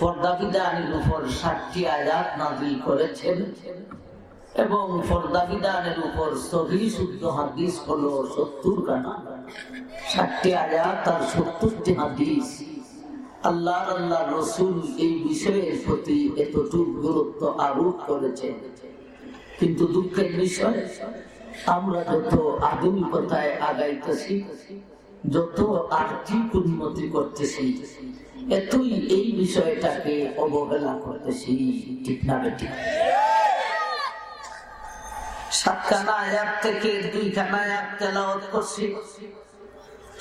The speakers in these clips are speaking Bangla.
পর্দা বিধানের উপর 7টি আয়াত নাযিল করেছেন এবং পর্দা বিধানের উপর সহিহ শুদ্ধ হাদিস হলো 70 খানা। 7টি আয়াত আর 70টি হাদিস। আল্লাহর রাসূল এই বিষয়ের প্রতি এতটুকু গুরুত্ব আরোপ করেছেন, কিন্তু দুঃখের বিষয় আমরা যত আধুনিকতায় আগাইতেছি, যত আর্থিক উন্নতি করতেছি, এতই এই বিষয়টাকে অবহেলা করতেছি। ঠিক না বেঠিক? 7 খানা আয়াত থেকে 2 খানা আয়াত তেলাওয়াত করছি,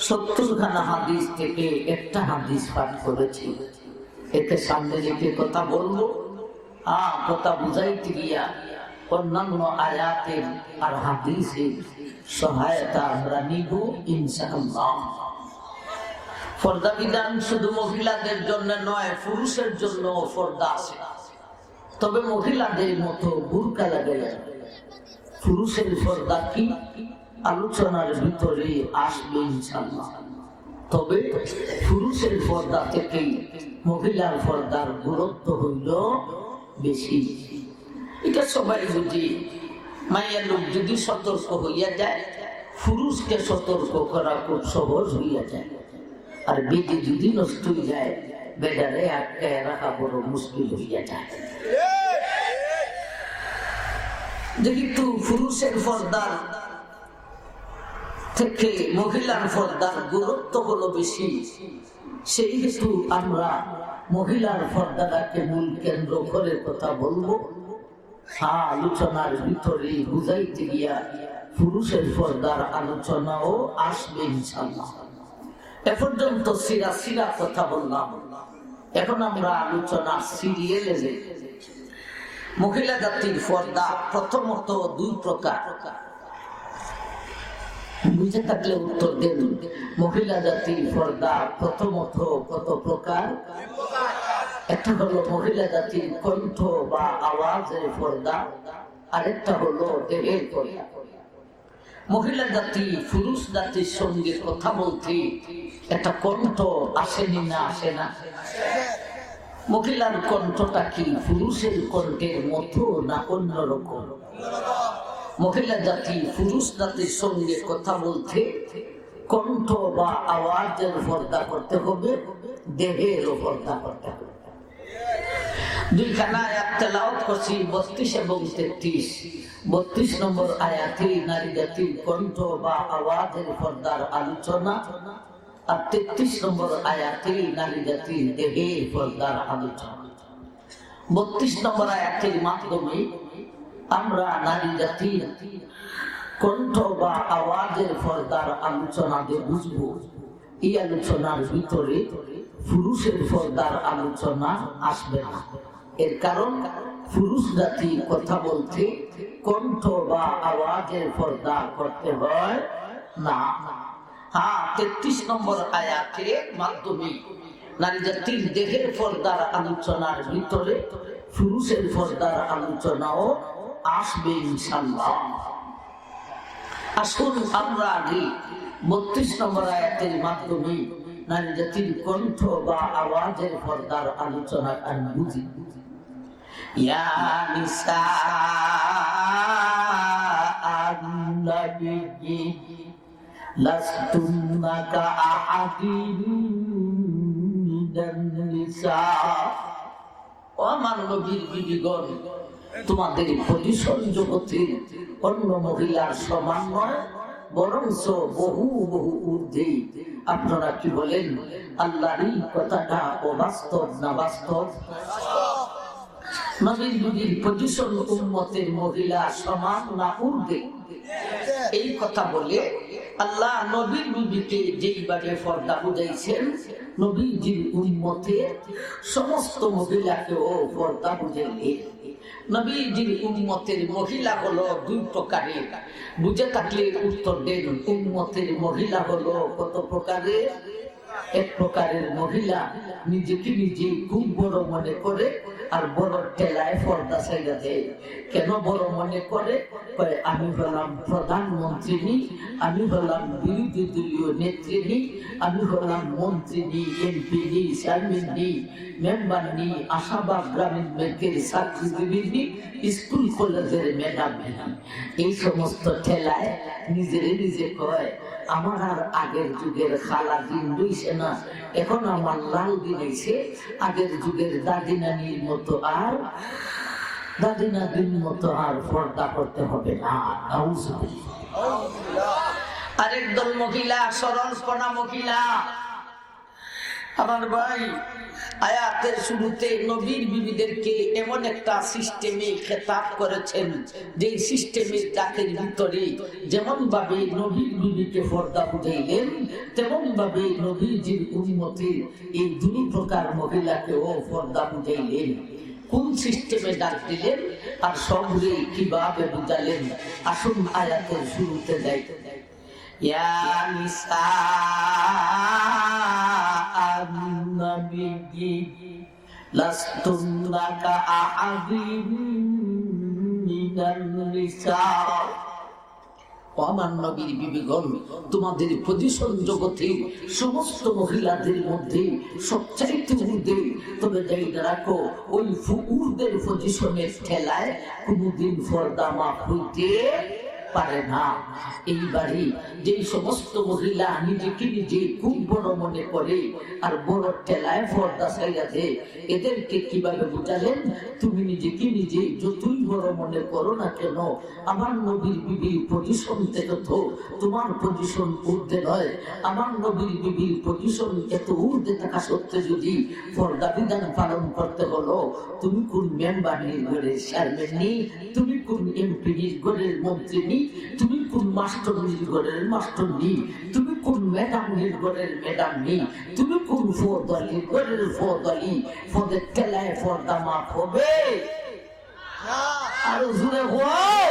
70 খানা হাদিস থেকে একটা হাদিস পাঠ করেছি। এতে সামনে লিখে কথা বলবো, কথা বুঝাইতে গিয়া অন্যান্য আয়াতের আর হাদিসের সহায়তা আমরা নিব ইনশাআল্লাহ। পর্দা বিধান শুধু মহিলাদের জন্য নয়, পুরুষের জন্য পর্দা আছে, তবে মহিলাদের মতো বুরকা লাগে না। পুরুষের পর্দা কি আলোচনার ভিতরে আসবে ইনশাআল্লাহ। তবে পুরুষের পর্দা থেকে মহিলার পর্দার গুরুত্ব হইল বেশি। এটা সবাই বুঝি। মাইয়া লোক যদি সতর্ক হইয়া যায়, পুরুষকে সতর্ক করা খুব সহজ হইয়া যায়। আর বেদি যদি নষ্ট হয়ে যায়, বেদারে আটকায় রাখা বড় মুশকিল হইয়া যায়। যেহেতু পুরুষের পর্দার থেকে মহিলার পর্দার গুরুত্ব হলো বেশি, সেই হেতু আমরা মহিলার পর্দাটাকে মূল কেন্দ্র করে কথা বলবো। আলোচনার ভিতরে বুঝাইতে গিয়া পুরুষের পর্দার আলোচনাও আসবে ইনশাআল্লাহ। এ পর্যন্ত সিরা কথা বললাম, এখন আমরা আলোচনা সিরিয়ালে যাই। মহিলা জাতির পর্দা প্রথমত 2 প্রকার। বুঝে থাকলে উত্তর দেন। মহিলা জাতির পর্দা প্রথমত কত প্রকার? একটা হলো মহিলা জাতির কণ্ঠ বা আওয়াজের পর্দা, আরেকটা হলো দেহের পর্দা। মহিলা জাতি পুরুষ জাতির সঙ্গে কথা বলতে একটা কণ্ঠ আসেনি না আসে না? মহিলার কণ্ঠটা কি পুরুষের কণ্ঠের মতো না অন্যরকম? মহিলা জাতি পুরুষ জাতির সঙ্গে কথা বলতে কণ্ঠ বা আওয়াজের পর্দা করতে হবে, দেহেরও পর্দা করতে হবে। 2 খানা আয়াত তেলাওয়াত করছি, 32 এবং 33। 32 নম্বর আয়াতে নারী জাতির কণ্ঠ বা আওয়াজের পর্দার আলোচনা, আর 33 নম্বর আয়াতে নারী জাতির দেহের পর্দার আলোচনা। 32 নম্বর আয়াতের মাধ্যমে আমরা নারী জাতির কণ্ঠ বা আওয়াজের পর্দার আলোচনা দিয়ে বুঝবো। এই আলোচনার ভিতরে পুরুষের পর্দার আলোচনা আসবে না। এর কারণ পুরুষ জাতি কথা বলতে কণ্ঠ বা আওয়াজের পর্দা করতে হয় না। 33 নম্বর আয়াতের মাধ্যমে নারী জাতির দেহের পর্দার আলোচনার ভিতরে পুরুষের পর্দার আলোচনাও আসবে ইনশাআল্লাহ। আসুন আমরা আগে 32 নম্বর আয়াতের মাধ্যমে নারী জাতির কণ্ঠ বা আওয়াজের পর্দার আলোচনা আর বুঝি। ইয়া নিসা আন-নবী লাস্তুন্না কাআহাদিন মিনান নিসা। ও আমার নবীর বিবিগণ, তোমাদের পজিশন জগতের অন্য মহিলার সমান নয়, বরঞ্চ বহু বহু ঊর্ধ্বে। আপনারা কি বলেন, আল্লাহর এই কথাটা অবাস্তব না বাস্তব? নবীর বিবির পজিশন উম্মতের মহিলা সমান না ঊর্ধ্বে? এই কথা বলে আল্লাহ নবীর বিবিকে যেইভাবে পর্দা বুঝাইছেন, নবীজির উম্মতের সমস্ত মহিলাকেও পর্দা বুঝাইলেন। নবীজির উম্মতের মহিলা হলো 2 প্রকারের। বুঝে থাকলে উত্তর দেন, উম্মতের মহিলা হলো কত প্রকারের? এক প্রকারের মহিলা নিজেকে নিজে খুব বড় মনে করে আর বড় ঠেলায় পর্দা ছেড়ে দেয়। কেন বড় মনে করে? আমি হলাম প্রধানমন্ত্রী, আমি হলাম বিরোধী দলীয় নেত্রী, আমি হলাম মন্ত্রী, এমপি, চেয়ারম্যান, মেম্বার, আশাবাদ গ্রামীণ ব্যাংকের চাকরিজীবী, স্কুল কলেজের ম্যাডাম। এই সমস্ত ঠেলায় নিজেরে নিজে কয় আমার আর আগের যুগের খালা দিন রইছে না, এখন আমার লাল দিন হয়েছে। আগের যুগের দাদি নানির মতো আর পর্দা করতে হবে না। আরেক দল মহিলা, সরল কণা মহিলা। আমার ভাই, আয়াতের শুরুতে নবীর বিবিদেরকে এমন একটা সিস্টেমে খেতাব করেছেন যে সিস্টেমের ডাকের ভিতরে যেমন ভাবে নবীর বিবিকে পর্দা বুঝাইলেন, তেমন ভাবে নবীজির উম্মতের এই দুই প্রকার মহিলাকেও পর্দা বুঝাইলেন। কোন সিস্টেমে ডাক দিলেন আর সবরে কিভাবে বুঝালেন, আসুন আয়াতের শুরুতে যাই। ইয়া নিসা النبي لستن كأحد من النساء। আমার নবীর বিবিগণ, তোমাদের পজিশন জগতে সমস্ত মহিলাদের মধ্যে সবচাইতে ঊর্ধ্বে। তবে জায়গা রাখো, ওই উর্দের পজিশনের ঠেলায় কোনদিন পর্দা মাফ হইতে পারে না। এইবারে যে সমস্ত মহিলা নিজেকে নিজে খুব বড় মনে করে আর বড় ঠেলায় পর্দা ছাইয়াছে, এদেরকে কিভাবে বুঝালেন? তুমি নিজেকে নিজে যতই বড় মনে করো না কেন, আমার নবীর বিবির পজিশন থেকে তো তোমার পজিশন ঊর্ধ্বে নয়। আমার নবীর বিবির পজিশন এত ঊর্ধ্বে থাকা সত্ত্বে যদি পর্দা বিধান পালন করতে হলো, তুমি কোন মেম্বারের ঘরের চেয়ারম্যান, তুমি কোন এমপির ঘরের মন্ত্রী, তুমি কোন মাস্টারের ঘরের মাস্টার, তুমি কোন ম্যাডামের ঘরের ম্যাডাম, তুমি কোন ফৌজদারির ঘরের ফৌজদারি, পদের ঠেলায় পর্দা মাফ হবে? আরো জোরে হও।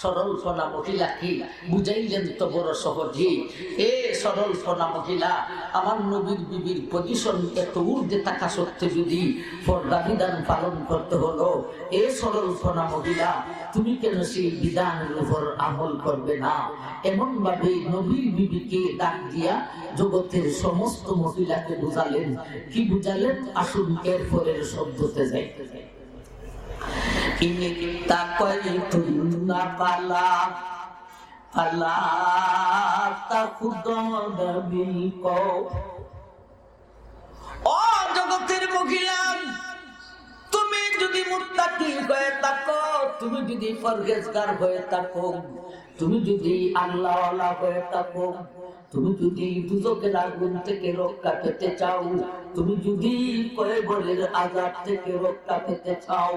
সরল ফনা মহিলাকে বুঝাইলেন তো বড় সহজে। এ সরল ফনা মহিলা, আমার নবীর বিবির পজিশন এত ঊর্ধ্বে থাকা সত্ত্বে যদি পর্দা বিধান পালন করতে হলো, এ সরল ফনা মহিলা, তুমি কেন সেই বিধানের উপর আমল করবে না? এমন ভাবে নবীর বিবিকে ডাক দিয়া জগতের সমস্ত মহিলাকে বুঝালেন। কি বুঝালেন? আসুন এর পরের শব্দতে যাই। জগতের মহিলা, তুমি যদি মুত্তাকি হয়ে থাকো, তুমি যদি পরহেজগার হয়ে থাকো, তুমি যদি আল্লাহওয়ালা হয়ে থাকো, তুমি যদি দুজকের আগুন থেকে রক্ষা পেতে চাও, তুমি যদি কয়েকবারের আযাব থেকে রক্ষা পেতে চাও,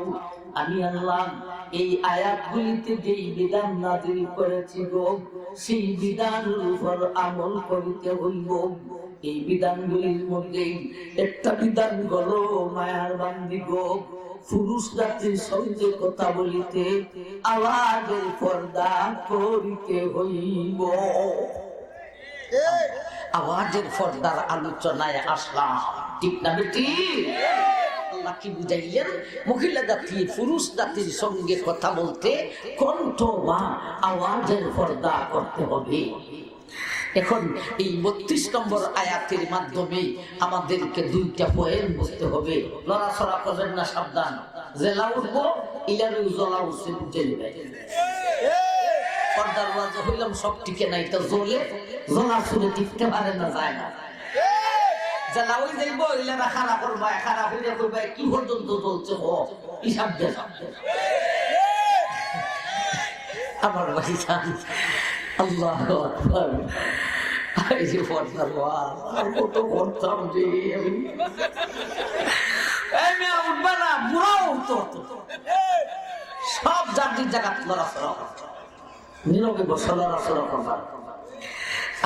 আমি আল্লাহ এই আয়াতগুলিতে যেই বিধান নাযিল করেছি গো, সেই বিধানের উপর আমল করিতে হইব। এই বিধানগুলির মধ্যে একটা বিধান হলো, মায়ার বান্দি গো, পুরুষ জাতির সঙ্গে কথা বলিতে আওয়াজের পর্দা করিতে হইব। আওয়াজের পর্দার আলোচনায় আসলাম, ঠিক না বেটি? আল্লাহ কি বুঝাইলেন? মহিলা জাতি পুরুষ জাতির সঙ্গে কথা বলতে কণ্ঠ বা আওয়াজের পর্দা করতে হবে। এখন এই ৩২ নম্বর আয়াতের মাধ্যমে আমাদেরকে দুইটা পয়েন্ট বুঝতে হবে। লড়াচড়া করবেন না, সাবধান। জেলা উঠবো, ইলারে জলা উঠছে, বুঝে নেবেন। পর্দার ওয়াজে হইলাম সব টিকে নাই, তো জ্বলে জ্বলা শুনে টিকতে পারে না, যায় না। জেলা ওই যাইব, ইলারা খারাপ করবা, খারাপ হইলে করবা, কি পর্যন্ত চলছে ও হিসাব দেন। আমার ভাই জান, আল্লাহু আকবার। এই যে পর্দার ওয়াজ, আর কত করতাম যে আমি, এই মেয়ে উঠবা না, বুড়া উঠতো, সব জাতির জায়গা লড়াচড়া করতো, নীরবে বসে লড়াচড়া করবা।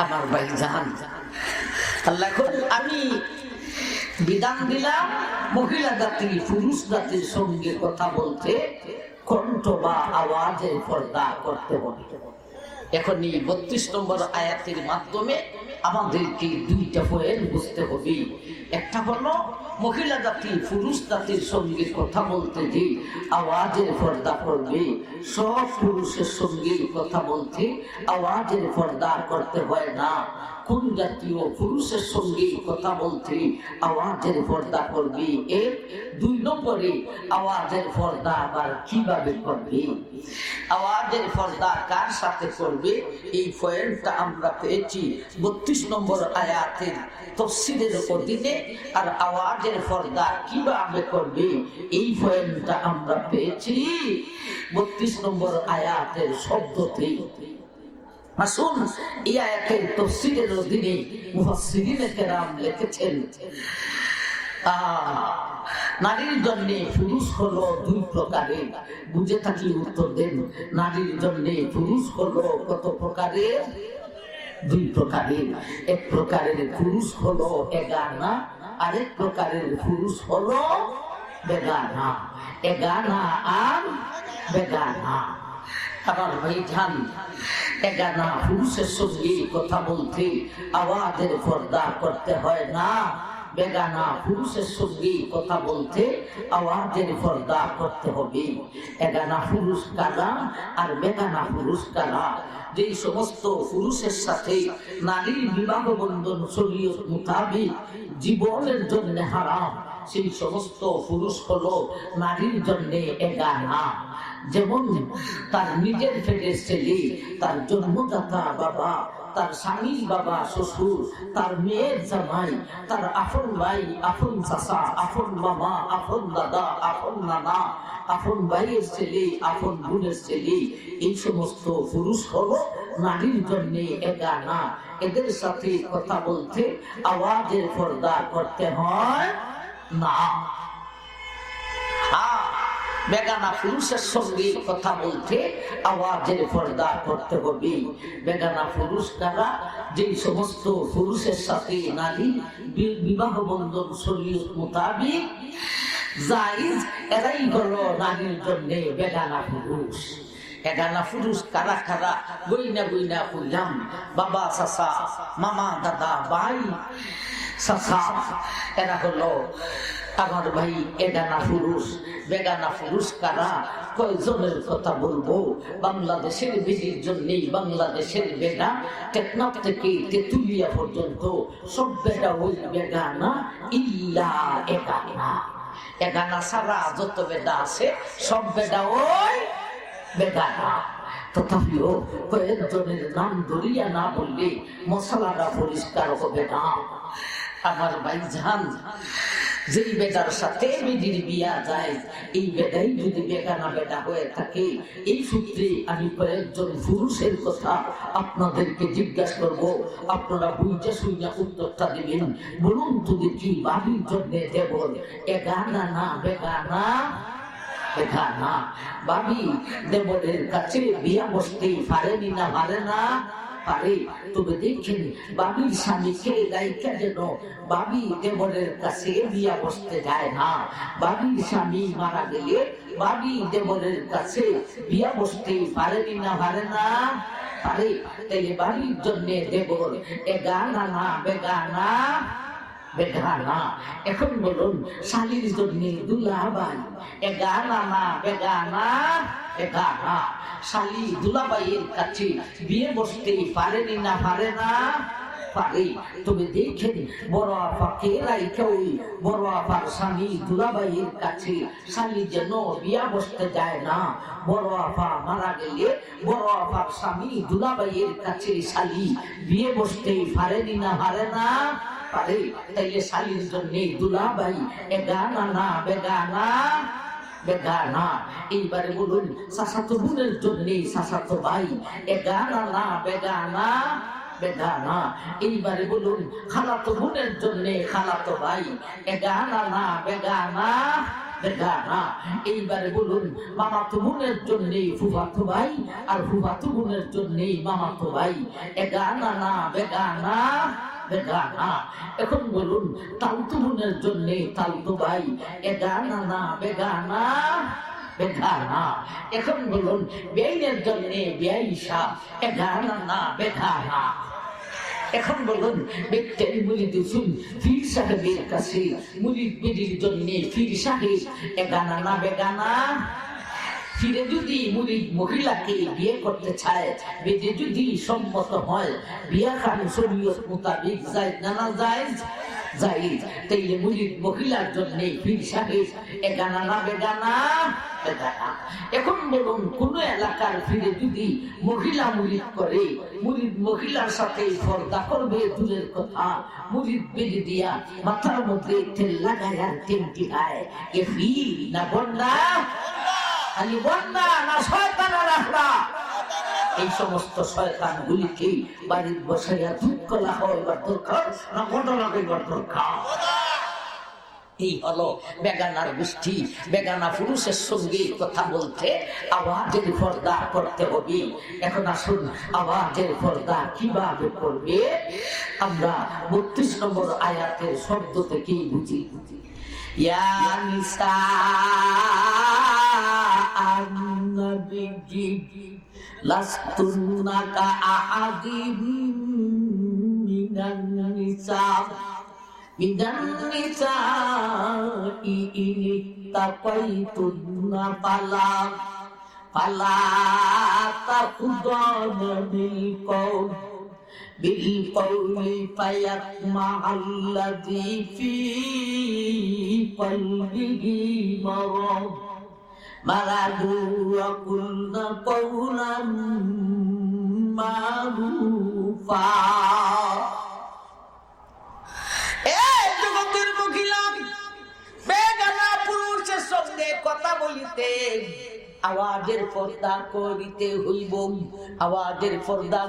আমার ভাই জান, আল্লাহ আমি বিধান দিলাম মহিলা জাতি পুরুষ জাতির সঙ্গে কথা বলতে কণ্ঠ বা আওয়াজের পর্দা করতে হবে। এখন এই ৩২ নম্বর আয়াতের মাধ্যমে আমাদেরকে দুইটা পয়েন্ট বুঝতে হবে। একটা হলো মহিলা জাতি পুরুষ জাতির সঙ্গে কথা বলতে যে আওয়াজের পর্দা করবে, সব পুরুষের সঙ্গে কথা বলতে আওয়াজের পর্দা করতে হয় না। কোন জাতীয় পুরুষের সঙ্গে কথা বলতে আওয়াজের পর্দা করবে? এক। দুই নম্বরে আওয়াজের পর্দা আবার কিভাবে করবে, আওয়াজের পর্দা কার সাথে করবে, এই পয়েন্টটা আমরা পেয়েছি 32 নম্বর আয়াতের তাফসীরের অধীনে। আর আওয়াজের পর্দা কিভাবে করবে এই পয়েন্টটা আমরা পেয়েছি 32 নম্বর আয়াতের শব্দতে। আসুন এই আয়াতের তাফসীরের অধীনে মুফাসসিরিনে কেরাম লিখেছেন, নারীর জন্য পুরুষ হলো দুই প্রকারের। বুঝে থাকলে উত্তর দেন। নারীর জন্য পুরুষ হলো কত প্রকারের? দুই প্রকারের। এক প্রকারের পুরুষ হলো এগানা, আরেক প্রকারের পুরুষ হলো বেগানা। এগানা আর বেগানা। আমার ভাইজান, এগানা পুরুষের সঙ্গে কথা বলতে আওয়াজের পর্দা করতে হয় না। বেগানা পুরুষের সঙ্গে কথা বলতে আওয়াজের পর্দা করতে হবে। এগানা পুরুষ কারা আর বেগানা পুরুষ কারা? যে সমস্ত পুরুষের সাথে নারীর বিবাহ বন্ধন শরীয়ত মোতাবেক জীবনের জন্য হারাম, সেই সমস্ত পুরুষ হলো নারীর জন্য এগানা। যেমন তার নিজের পেটের ছেলে, তার জন্মদাতা বাবা, তার স্বামীর বাবা শ্বশুর, তার মেয়ের জামাই, তার আপন ভাই, আপন চাচা, আপন মামা, আপন দাদা, আপন নানা, আপন ভাইয়ের ছেলে, আপন বোনের ছেলে, এই সমস্ত পুরুষ হলো নারীর জন্য এগানা। এদের সাথে কথা বলতে আওয়াজের পর্দা করতে হয় না। বেগানা পুরুষের সঙ্গে কথা বলতে আওয়াজের পর্দা করতে হবে। বেগানা পুরুষ কারা? যে সমস্ত পুরুষের সাথে নারী বিবাহ বন্ধন শরীয়ত মোতাবেক জায়েজ, এরাই হলো নারীর জন্য বেগানা পুরুষ। এগানা পুরুষ কারা কারা? গইনা গইনা কইলাম, বাবা চাচা, মামা দাদা ভাই চাচা, এরা হলো আমার ভাই এগানা পুরুষ। বেগানা পুরুষ কারা? কয়জনের কথা বলবো? বাংলাদেশের বেডির জন্যই বাংলাদেশের বেগা টেকনাফ থেকে তেতুলিয়া পর্যন্ত সব বেগা ওই বেগানা, ইল্লা এগানা। এগানা ছাড়া যত বেদা আছে সব বেদা ওই বেগানা। তথাপিও কয়েকজনের নাম ধরিয়া না বললে মশলাটা পরিষ্কার হবে না। আমার ভাইজান, যেই বেটার সাথে বেদির বিয়া যায়, এই বেটাই যদি বেগানা বেটা হয়ে থাকে, এই সূত্রে আমি কয়েকজন পুরুষের কথা আপনাদেরকে জিজ্ঞাসা করবো, আপনারা বুঝে শুনে উত্তরটা দিবেন। বলুন তো দেখি, বাড়ির জন্য দেবর এগানা না বেগানা? বেগানা। বাবি দেবরের কাছে বিয়া বসতে পারেনি না পারে না? পারে। তবে দেখেন বাবির স্বামীকে গায়িকা যেন বাবি দেবরের কাছে বিয়া বসতে যায় না। বাবির স্বামী মারা গেলে বাবি দেবরের কাছে বিয়া বসতে পারেনি না পারে না? পারে। তাইলে বাবির জন্য দেবর এগানা না বেগানা? বেগানা। এখন বলুন, শালীর জন্য দুলাভাই এগানা না বেগানা? এগানা। শালী দুলাভাইয়ের কাছে বিয়ে বসতে পারেনি না পারে না? পারে। তবে দেখেন বড় আপাকে রাইখা ওই বড় আপার স্বামী দুলাভাইয়ের কাছে শালী যেন বিয়া বসতে যায় না। বড় আপা মারা গেলে বড় আপার স্বামী দুলাভাইয়ের কাছে শালী বিয়ে বসতে পারেনি না পারে না? পারে। তাইলে শালীর জন্য দুলাভাই এগানা না বেগানা? বেগানা। এইবারে বলুন, চাচাতো বোনের জন্য চাচাতো ভাই এগানা না বেগানা? বেগানা। এইবারে বলুন, খালাতো বোনের জন্য খালাতো ভাই এগানা না বেগানা? বেগানা। এইবারে বলুন, মামাতো বোনের জন্য ফুফাতো ভাই আর ফুফাতো বোনের জন্য মামাতো ভাই এগানা না বেগানা? বেগানা। এখন বলুন, তালতু বোনের জন্য তালতু ভাই এগানা না বেগানা? বেগানা। এখন বলুন, বেইনের জন্য বেয়াইশা এগানা না বেগানা? এখন বলুন ব্যক্তির মুরিদ শুন পীর সাহেবের কাছে মুরিদ বেদির জন্য পীর সাহেব এগানা না বেগানা ফিরে যদি মুরিদ মহিলাকে বিয়ে করতে চায় বেদে যদি সম্মত হয় বিয়া খান শরীয়ত মোতাবেক যায় না যায় যাই তাইলে মুরিদ মহিলার জন্য পীর সাহেব এগানা না বেগানা বেগানা। এখন বলুন কোন এলাকার ফিরে যদি মহিলা মুরিদ করে মুরিদ মহিলার সাথে পর্দা করবে দূরের কথা মুরিদ বেঁধে দিয়া মাথার মধ্যে তেল লাগায় আর তেলটি খায় এ ফির না বন্যা আলি বন্যা না শয়তান রাখলা। এই সমস্ত শয়তান গুলিকে বাড়ির বসাইয়া দুধ কলা হওয়ার দরকার না ঘটনা করিবার দরকার। এই হলো বেগানার গোষ্ঠী। বেগানা পুরুষের সঙ্গে কথা বলতে আওয়াজের পর্দা করতে হবে। এখন আসুন আওয়াজের পর্দা কিভাবে করবে আমরা ৩২ নম্বর আয়াতের শব্দ থেকেই বুঝি। ইয়া নিসা আন-নবী লাস্তুন্না কাআহাদিম মিনান নিসা মিনান নিসাই ইত্তাকাইতুন্না ফালা তাখুদানা বিল-কওলি ফায়াতমা'আল্লাযী ফী কলবিহি মারাদু ওয়া কুলনা কওলাম মারুফা। এই জগতের মহিলা বেগানা পুরুষের সঙ্গে কথা বলিতে আওয়াজের পর্দা করিতে হইব। আওয়াজের পর্দা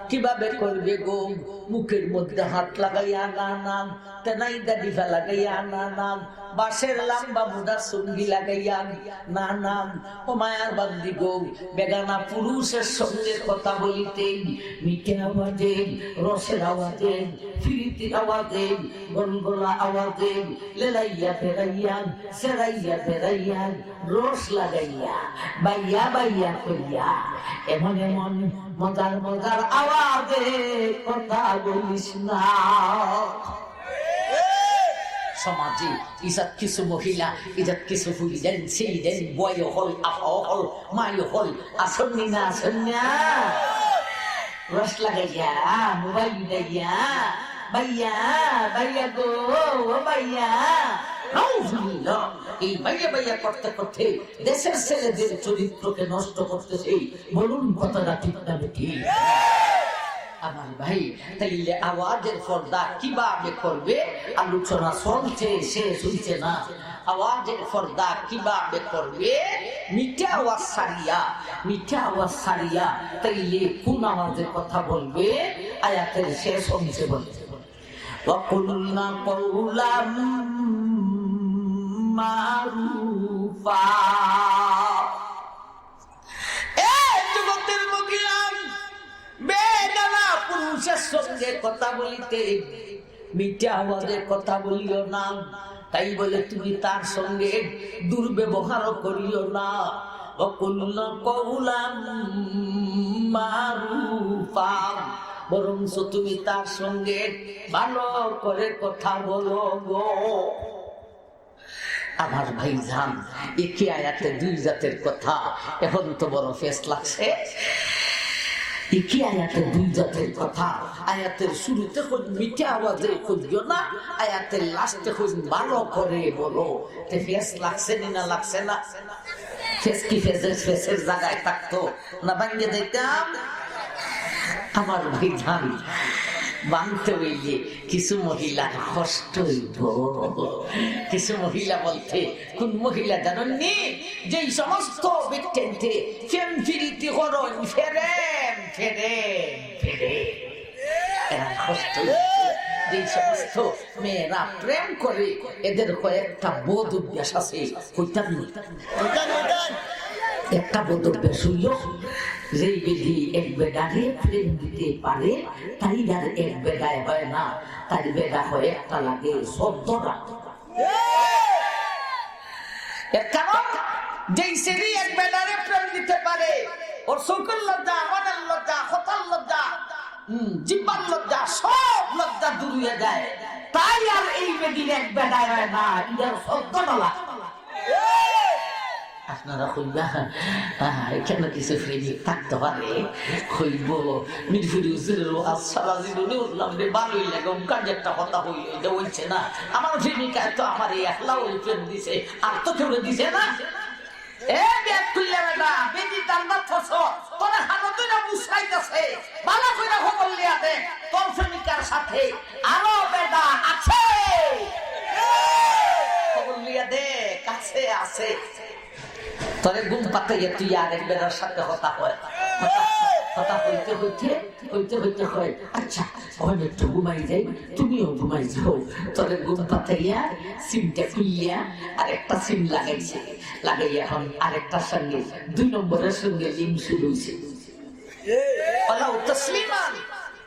কিভাবে করবে গো? মুখের মধ্যে হাত লাগাইয়া না নাম, তেনাই দাড়ি লাগাইয়া না নাম, বাঁশের লম্বা মুদার সঙ্গী লাগাইয়া না নাম। ও মায়ার বান্দি গো, বেগানা পুরুষের সঙ্গে কথা বলিতে মিঠে আওয়াজে, রসের আওয়াজে, ফিরিতির আওয়াজে, গনগলা আওয়াজে, লেলাইয়া ফেরাইয়া, সেরাইয়া ফেরাইয়া, রস লাগাইয়া, বাইয়া বাইয়া করিয়া, এমন এমন মজার মজার আওয়াজে কথা বলিস না। সমাজে ইজাত কিছু মহিলা, ইজাত কিছু হুইলেন, সেইলেন, বয় হল, আফা হল, মাই হল, আসন্নি না আসন্যা, রস লাগাইয়া, মোবাইল লাগাইয়া, বাইয়া বাইয়া গো বাইয়া। এই বাইয়া বাইয়া করতে করতে দেশের ছেলেদের চরিত্রকে নষ্ট করতেছে। বলুন কথাটা ঠিক না ঠিক? আমার ভাই, তাইলে আওয়াজের পর্দা কিভাবে করবে আলোচনা চলছে, শেষ হইছে না। আওয়াজের পর্দা কিভাবে করবে? মিঠা আওয়াজ সারিয়া, মিঠা আওয়াজ সারিয়া তাইলে কোন আওয়াজের কথা বলবে? আয়াতের শেষ অংশে বলছে ওয়াকুলনা কওলাম মারুফা। বেগানা পুরুষের সঙ্গে কথা বলিতে মিঠা আওয়াজে কথা বলিও না, তাই বলে তুমি তার সঙ্গে দুর্ব্যবহার করিও না। ওয়াকুলনা কওলাম মারুফা, বরঞ্চ তুমি তার সঙ্গে ভালো করে কথা বলো গো। আমার ভাই জান, একই আয়াতে দুই জাতের কথা, এখন তো বড় ফেস লাগছে। একই আয়াতে দুই জাতের কথা। আয়াতের শুরুতে খুব মিঠে আওয়াজে খুঁজো না, আয়াতের লাস্টে খুব ভালো করে বলো। ফেস লাগছে না লাগছে না? ফেস কি ফেসের জায়গায় থাকতো না ভাঙ্গে দিতাম? আমার ভাই জান, বানতে হইলে কিছু মহিলার কষ্ট হইব। কিছু মহিলা বলতে কোন মহিলা জানেননি? যে সমস্ত ব্যক্তিতে ফেম ফিরিতে করন ফেরেন ফেরেন ফেরে, এরা কষ্ট যে সমস্ত মেয়েরা প্রেম করে, এদের কয়েকটা বোধ অভ্যাস আছে। একটা বোধ অভ্যাস হইল, যেই বেদি এক বেডারে প্রেম দিতে পারে তাই আর এক বেডায় হয় না, তাই বেডা হয় একটা লাগে ১৪টা। কারণ যেই সেরি এক বেডারে প্রেম দিতে পারে, ওর চোখের লজ্জা, আমাদের লজ্জা, কথার লজ্জা জিব্বার লজ্জা সব লজ্জা দূর হয়ে যায়। তাই আর এই বেদিন এক বেড়ায় হয় না, ইয়ার 14 লাখ। আপনারা কইবা এখানে কিছু প্রেমিক থাকতে পারে, কইব মিরপুরি হুজুরের ওয়াজ সারা জীবনে উঠলাম রে, ভালোই লাগে, কাজ একটা কথা হইছে না। আমার প্রেমিকা তো আমার একলা ওই প্রেম দিছে, আর তো কেউ দিছে না। এ ব্যাগ খুললে বেটা, বেদি টান্ডা থস তোরা হানো তুই না বুঝাইতাছে, ভালো কইরা খবর লিয়া দে তোর প্রেমিকার সাথে আরো বেটা আছে, খবর লিয়া দে কাছে আছে। তোরে ঘুম পাতাইয়া তুই আরেক বেড়ার সাথে কথা হয়, কথা হইতে হইতে হয় আচ্ছা ওখানে একটু ঘুমাই যাই, তুমিও ঘুমাই যাও। তোরে ঘুম পাতাইয়া সিমটা খুলিয়া আরেকটা সিম লাগাইছে, লাগাই এখন আরেকটার সঙ্গে 2 নম্বরের সঙ্গে লিঙ্ক শুরু হয়েছে।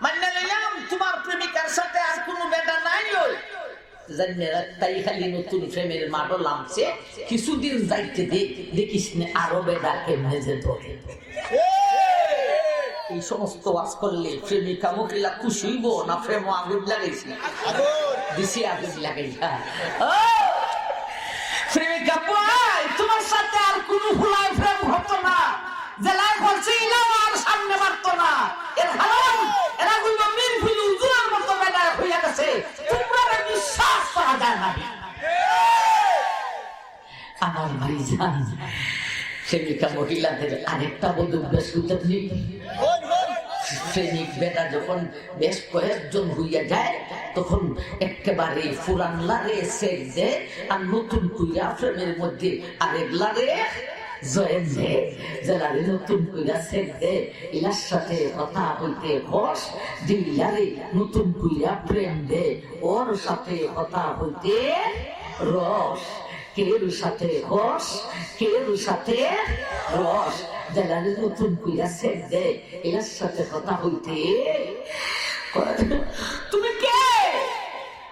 মান্য লইলাম তোমার প্রেমিকার সাথে আর কোনো বেটা নাই, ওই তাই খালি নতুন প্রেমের মাডো লামছে, কিছুদিন যাইতে দেখিস না আরো বেড়া কেমনে যেত। এই সমস্ত ওয়াজ করলে প্রেমিকা মহিলা খুশি হইব না? প্রেম আগুন লাগাইছি, দিছি আগুন লাগাইয়া। প্রেমিকা পাই তোমার সাথে আর কোনো ফুলাই প্রেম হতো না, জেলায় করছে ইলাও আর সামনে পারতো না। এর কারণ এরা গুলো মিল ফিলু জুরার মতো বেড়া হইয়া গেছে, তোমরা বিশ্বাস করা যায় না। আমার ভাই জান, প্রেমিকা মহিলাদের আরেকটা বধূ বেশ নেই। প্রেমিক বেটা যখন বেশ কয়েকজন হইয়া যায়, তখন একেবারে পুরান লারে সেক দেয়, আর নতুন কইরা প্রেমের মধ্যে আরেক লারে জয়েন দেয়, যারা নতুন কইরা সেক দেয়। ইলার সাথে কথা হইতে হস, দিলারে নতুন কইরা প্রেম দেয়, ওর সাথে কথা হইতে রস। কের সাথে হস, কের সাথে রস, যারা নতুন কইরা সেক দেয়, এর সাথে কথা হইতে। তুমি কে?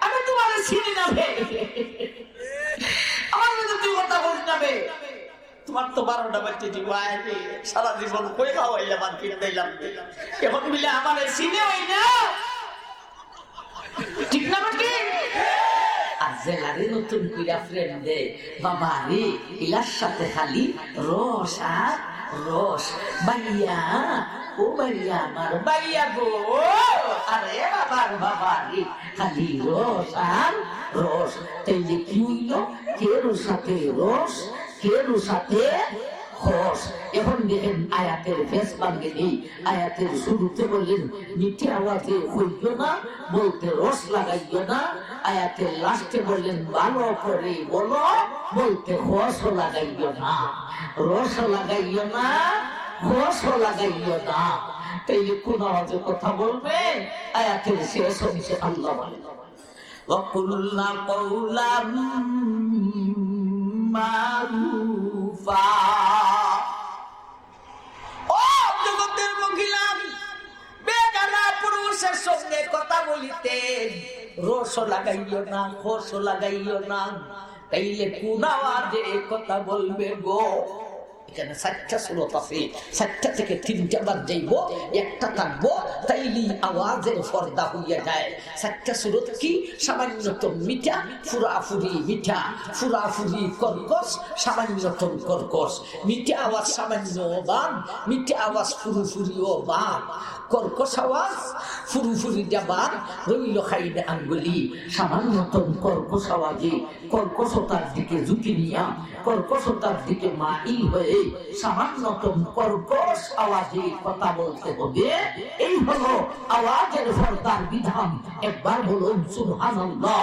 আমি তোমার চিনি না বে, আমার মধ্যে তুই কথা বলিস না বে। তোমার তো 12টা বাচ্চা জীবাই, সারা জীবন কই খাওয়াইলাম আর কিনে দিলাম, এখন মিলে আমার চিনে হই না, ঠিক না বেটি? আর জেলারে নতুন কইরা প্রেম দে বাবা রে, ইলার সাথে খালি রস আর রস। বাইয়া ও বাইয়া আমার বাইয়া গো, আরে বাবার বাবা রে, খালি রস আর রস। তাইলে কি হইল? কের সাথে রস, কের সাথে রস। এখন দেখেন আয়াতের ফেস বাঙ্গেনি, আয়াতের শুরুতে বললেন মিঠে আওয়াজে হইল না, বলতে রস লাগাইও না। আয়াতের লাস্টে বললেন ভালো করে বলো, বলতে রস লাগাইও না, রস লাগাইও না, রস লাগাইও না। তাইলে কোন আওয়াজে কথা বলবে? আয়াতের শেষ হচ্ছে আল্লাহ বলেন ওয়াকুলনা কওলাম মারুফা। ও জগতের মহিলা, বেগানা পুরুষের সঙ্গে কথা বলিতে রস লাগাইও না, খোস লাগাইও না। তাইলে কোন আওয়াজে কথা বলবে গো? এখানে 4টা সূরা আছে, 4টা থেকে 3টা বাদ যাইব, একটা থাকবো, তাইলি আওয়াজের পর্দা হইয়া যায়। 4টা সূরা কি? সামান্যতম মিঠা, ফুরাফুরি মিঠা, ফুরাফুরি কর্কশ, সামান্যতম কর্কশ। মিঠা আওয়াজ সামান্য বান, মিঠা আওয়াজ ফুরুফুরি ও বান, কর্কশ আওয়াজ ফুরুফুরি বান, রইল খাইনে আঙ্গুলি। সামান্যতম কর্কশ আওয়াজে কর্কশতার দিকে ঝুঁকি নিয়া, কর্কশতার দিকে মাইল হয়ে সামান্যতম কর্কশ আওয়াজে কথা বলতে হবে। এই হলো আওয়াজের পর্দার বিধান। একবার বলুন সুবহানাল্লাহ।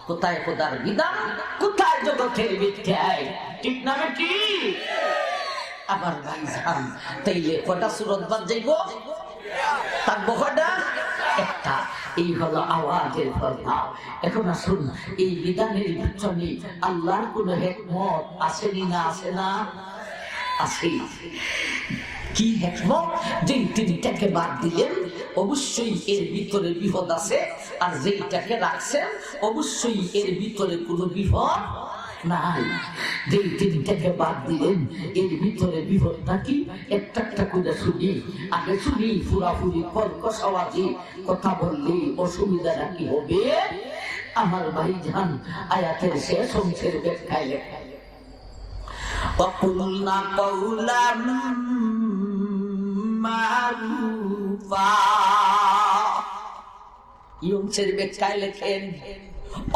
কোথায় খোদার বিধান, কোথায় জগতের মিথ্যায়, ঠিক না কি? আবার ভাই জান, তাইলে কটা সূরত বাদ যাইব? থাকবো কটা? একটা। এই হলো আওয়াজের পর্দা। এখন আসুন, এই বিধানের পিছনে আল্লাহর কোন হিকমত আসেনি না? আসে না? আছে। কি হিকমত? যে তিনটাকে বাদ দিলেন অবশ্যই এর ভিতরে বিপদ আছে, আর যেইটাকে রাখছেন অবশ্যই এর ভিতরে কোনো বিপদ নাই। যেই তিনটাকে বাদ দিলেন এর ভিতরে বিপদটা কি একটা একটা করে শুনি। আগে শুনি পুরাপুরি কর্কশ আওয়াজে কথা বললে অসুবিধাটা কি হবে। আমার ভাইজান আয়াতের শেষ অংশের ব্যাখ্যায় লেখা وَقُلْنَا قَوْلًا مَّعْرُوفًا ইয়ংসের ব্যাখ্যায় লেখেন,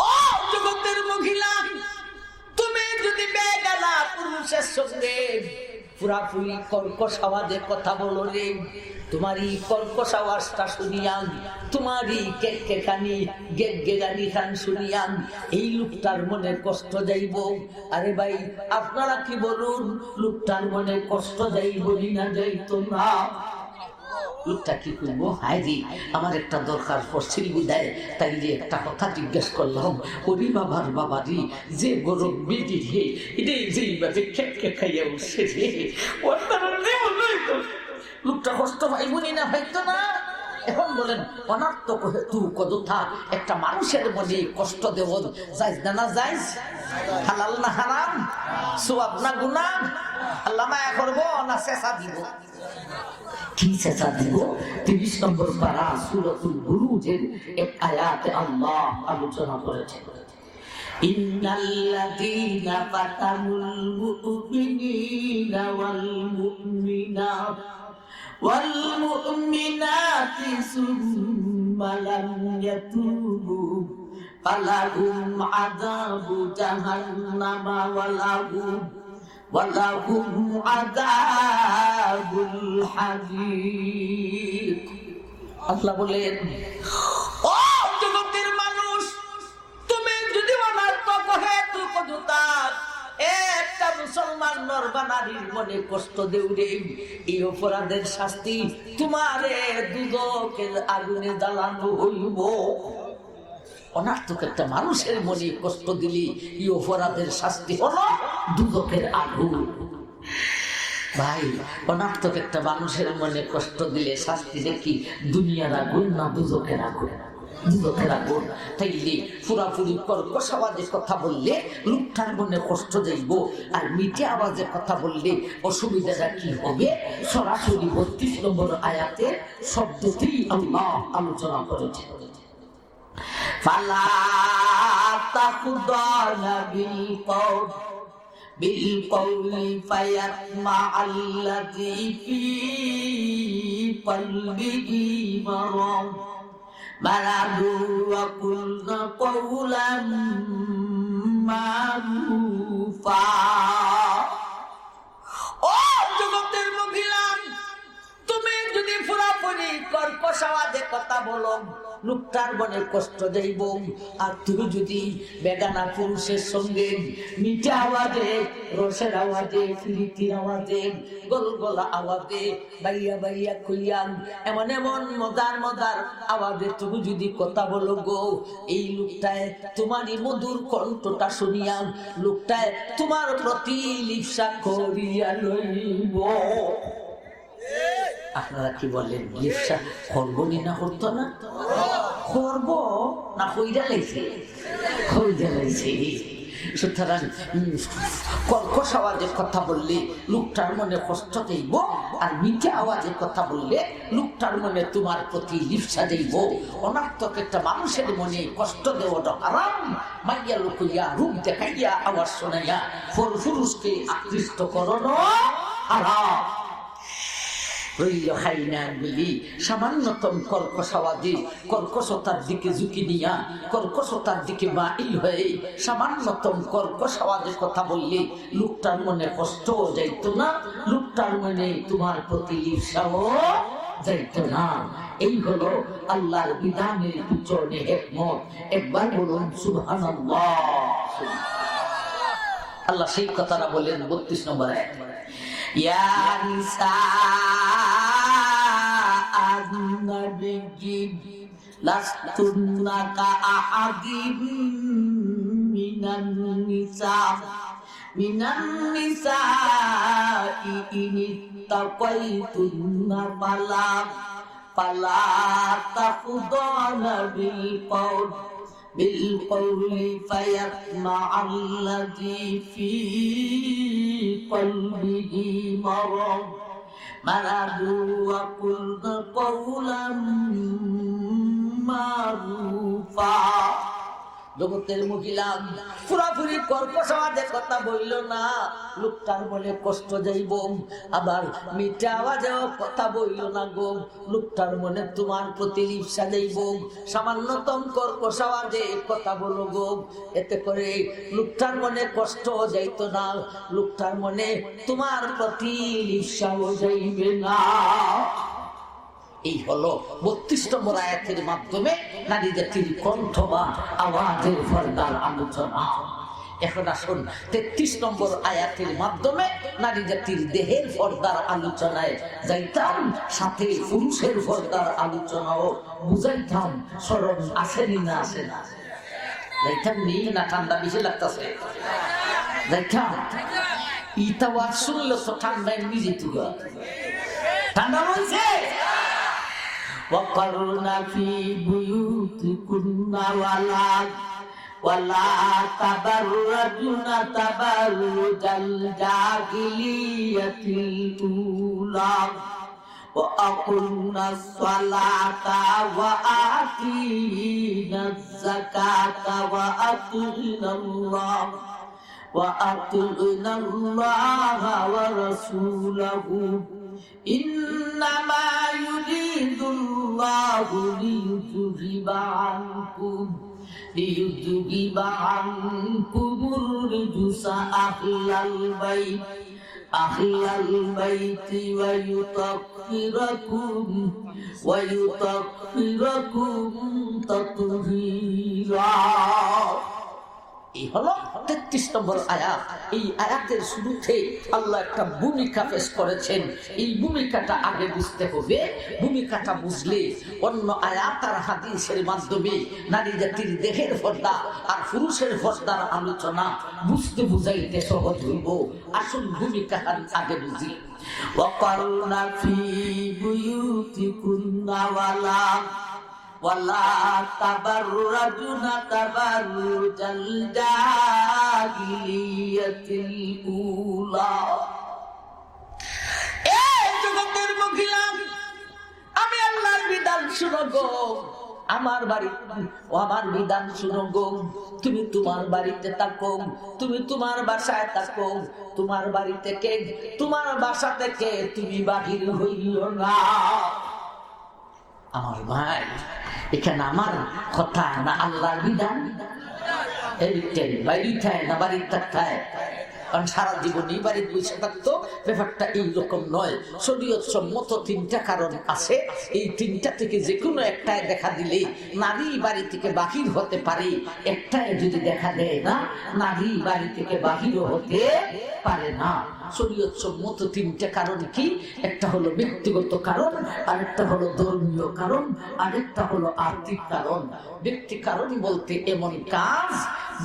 ও জগতের মহিলা, তুমি যদি বেগানা পুরুষের সঙ্গে পুরাপুরি কর্কশ আওয়াজে কথা বলো রে, তোমারই কর্কশ আওয়াজটা শুনিয়াম, তোমারই কেকানি গেগানি খান শুনিয়াম এই লোকটার মনে কষ্ট যাইব। আরে ভাই আপনারা কি বলুন, লোকটার মনে কষ্ট যাইব না যাইতো না? লোকটা কি করবো, হায় রে আমার একটা দরকার পড়ছিল বিদায়, তাই যে একটা কথা জিজ্ঞেস করলাম, ওরি বাবার বাবারি যে গরম বিধি রে এটাই যেইভাবে খেয়ে খাইয়া উঠছে রে, লোকটা কষ্ট পাইবনি না পাইতো না? এখন বলেন অনাত্মক হেতু কদথা একটা মানুষের মনে কষ্ট দেব যাইজ না না যাইজ, হালাল না হারাম, সওয়াব না গুনাহ, আল্লাহ মায়া করবো না চেঁচা দিব? কি চেঁচা দিব? 30 নম্বর পারা সূরাতুল বুরুজের এক আয়াতে আল্লাহ আলোচনা করেছেন, ইন্নাল্লাযীনা ফাতানুল মুমিনিনা ওয়াল মুমিনাত ওয়াল মুমিনাতি সুম্মা লাম ইয়াতুবু ফালাহুম আযাবু জাহান্নামা ওয়ালাহুম আযাবুল হারিক। আল্লাহ বলেন, ও জগতের মানুষ, তুমি যদি অনাত্মক হেতু কদুতার একটা মুসলমান নরবানারীর মনে কষ্ট দেও রে, এই অপরাধের শাস্তি তোমারে দুদকের আগুনে জ্বালানো হইব। অনার্থক একটা মানুষের মনে কষ্ট দিলি এই অপরাধের শাস্তি হলো দুদকের আগুন। ভাই অনার্থক একটা মানুষের মনে কষ্ট দিলে শাস্তি দেখি দুনিয়ার আগুন না দুদকের আগুন? দুদকের আগুন। তাইলে পুরাপুরি কর্কশ আওয়াজে কথা বললে লোকটার মনে কষ্ট যাইব, আর মিঠে আওয়াজে কথা বললে অসুবিধাটা কি হবে? সরাসরি 32 নম্বর আয়াতে শব্দতেই আল্লাহ আলোচনা করেছে, ফালা তাকুদানা বিলকৌলি ফায়াতমাআল্লাযী ফী কলবিহি মারাদু ওয়া কুলনা কওলাম মারুফা। ও জগতের মহিলা, তুমি যদি পুরাপুরি কর্কশ আওয়াজে কথা বলো লোকটার মনে কষ্ট যাইব, আর তুমি যদি বেগানা পুরুষের সঙ্গে মিঠা আওয়াজে, রসের আওয়াজে, ফিরিতির আওয়াজে, গলগলা আওয়াজে, বাইয়া বাইয়া খুইয়াম, এমন এমন মজার মজার আওয়াজে তুমি যদি কথা বলো গো, এই লোকটায় তোমারই মধুর কণ্ঠটা শুনিয়াম, লোকটায় তোমার প্রতি লিপ্সা করিয়া লইব। আপনারা কি বলেন, লিপ্সা করবনি না করতো না? করব না কইরা লাইছে? কইরা লাইছে। সুতরাং কর্কশ আওয়াজে কথা বললে লোকটার মনে কষ্ট দেব, আর মিঠে আওয়াজে কথা বললে লোকটার মনে তোমার প্রতি লিপ্সা দেব। অনার্থক একটা মানুষের মনে কষ্ট দেওয়াটা হারাম। মাইয়া লুকাইয়া রূপ দেখাইয়া আওয়াজ শোনাইয়া পুরুষকে আকৃষ্ট করানো হারাম। সামান্যতম কর্কশ আওয়াজে, কর্কশতার দিকে ঝুঁকি নিয়া, কর্কশতার দিকে বাহিল হয়ে সামান্যতম কর্কশ আওয়াজে কথা বললে লোকটার মনে কষ্ট যাইতো না, লোকটার মনে তোমার প্রতি ঈর্ষাও যাইতো না। এই হলো আল্লাহর বিধানের পিছনে হিকমত। একবার বলুন সুবহানাল্লাহ। আল্লাহ সেই কথাটা বলেন 32 নম্বর আয়াত, ইয়া নিসা আন-নাবিয়্যি লাস্তুন্না কাআহাদিম মিনান নিসাই ইনিত্তাকাইতুন্না ফালা তাখুদানা বিল কওল بالقول فيطمع الذي في قلبه مرض وقلن قولا معروفا জগতের মহিলা পুরাপুরি কর্কশ আওয়াজে কথা বলল না, লোকটার মনে কষ্ট যাইব। আবার মিঠা আওয়াজেও কথা বলল না গো, লোকটার মনে তোমার প্রতি লিপ্সা যাইব। সামান্যতম কর্কশ আওয়াজে কথা বলো গো, এতে করে লোকটার মনে কষ্ট যাইত না, লোকটার মনে তোমার প্রতি লিপ্সাও যাইবে না। এই হলো 32 নম্বর আয়াতের মাধ্যমে নারী জাতির কণ্ঠ বা আওয়াজের পর্দার আলোচনা। এখন আসুন 33 নম্বর আয়াতের মাধ্যমে নারী জাতির দেহের পর্দার আলোচনায় যাইতাম, সাথে পুরুষের পর্দার আলোচনাও বুঝাইতাম। স্মরণ আসেনি না আসে না? যাইতাম নি না ঠান্ডা বেশি লাগতেছে? যাইতাম ইটা ওয়াজ শুনলে তো ঠান্ডায় নিজে তুই ঠান্ডা বলছে। وقرن في بيوتكن ولا تبرجن تبرج الجاهلية الأولى وأقمنا الصلاة وآتينا الزكاة وأطعنا الله ورسوله إنما يريد الله ليذهب عنكم الرجس أهل البيت ويطهركم تطهيرا। এই হলো 33 নম্বর আয়াত। এই আয়াতের শুরুতে আল্লাহ একটা ভূমিকা পেশ করেছেন। এই ভূমিকাটা আগে বুঝতে হবে। ভূমিকাটা বুঝলে অন্য আয়াত আর হাদিসের মাধ্যমে নারী জাতির দেহের পর্দা আর পুরুষের পর্দার আলোচনা বুঝতে বুঝাইতে সহজ হইব। আসল ভূমিকা আগে বুঝি। ওয়াকারনা ফি বুয়ুতিকুন্না ولا تبرجن تبرج الجاهلية الأولى। জগতের মহিলা, আমি আল্লাহর বিধান শুনো গো, আমার বিধান শুনো গো। তুমি তোমার বাড়িতে থাকো, তুমি তোমার বাসায় থাকো, তোমার বাড়ি থেকে তোমার বাসা থেকে তুমি বাহির হইও না। আমার ভাই, এখানে আমার কথা না আল্লাহর বিধান? বাইরে না বাড়ির থাকতায়? কারণ সারা জীবনই বাড়ির বসে থাকতো, ব্যাপারটা এইরকম নয়। শরীয়ত সম্মত 3টা কারণ আছে। এই 3টা থেকে যে কোনো একটায় দেখা দিলে নারী বাড়ি থেকে বাহির হতে পারে। একটায় যদি দেখা দেয় না, নারী বাড়ি থেকে বাহির হতে পারে না। শরীয়ত সম্মত 3টা কারণ কি? একটা হলো ব্যক্তিগত কারণ, আরেকটা হলো ধর্মীয় কারণ, আরেকটা হলো আর্থিক কারণ। ব্যক্তি কারণ বলতে এমন কাজ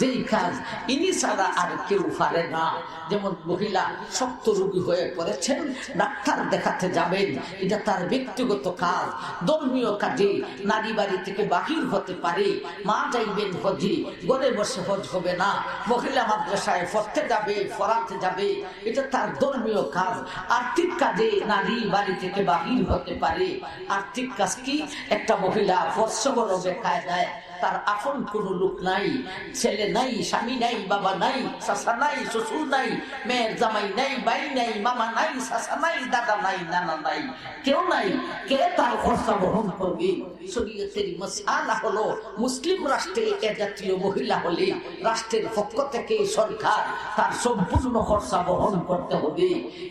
যেই কাজ ইনি ছাড়া আর কেউ পারে না। যেমন মহিলা শক্ত রোগী হয়ে পড়েছেন, ডাক্তার দেখাতে যাবেন, এটা তার ব্যক্তিগত কাজ। ধর্মীয় কাজে নারী বাড়ি থেকে বাহির হতে পারে। মা যাইবেন হজে, ঘরে বসে হজ হবে না। মহিলা মাদ্রাসায় পড়তে যাবে, পড়াতে যাবে, এটা তার ধর্মীয় কাজ। আর্থিক কাজে নারী বাড়ি থেকে বাহির হতে পারে। আর্থিক কাজ কি? একটা মহিলা বর্ষবর বেকায় দেয়, তার আপন কোনো লোক নাই, ছেলে নাই, স্বামী নাই, বাবা নাই, চাচা নাই, শ্বশুর নাই, মেয়ের জামাই নাই, ভাই নাই, মামা নাই, চাচা নাই, দাদা নাই, নানা নাই, কেউ নাই। কে তার খরচা বহন করবে? শরীয়তের মাসআলা হলো, মুসলিম রাষ্ট্রে এ জাতীয় মহিলা হলে রাষ্ট্রের পক্ষ থেকে সরকার তার সম্পূর্ণ খরচা বহন করতে হবে।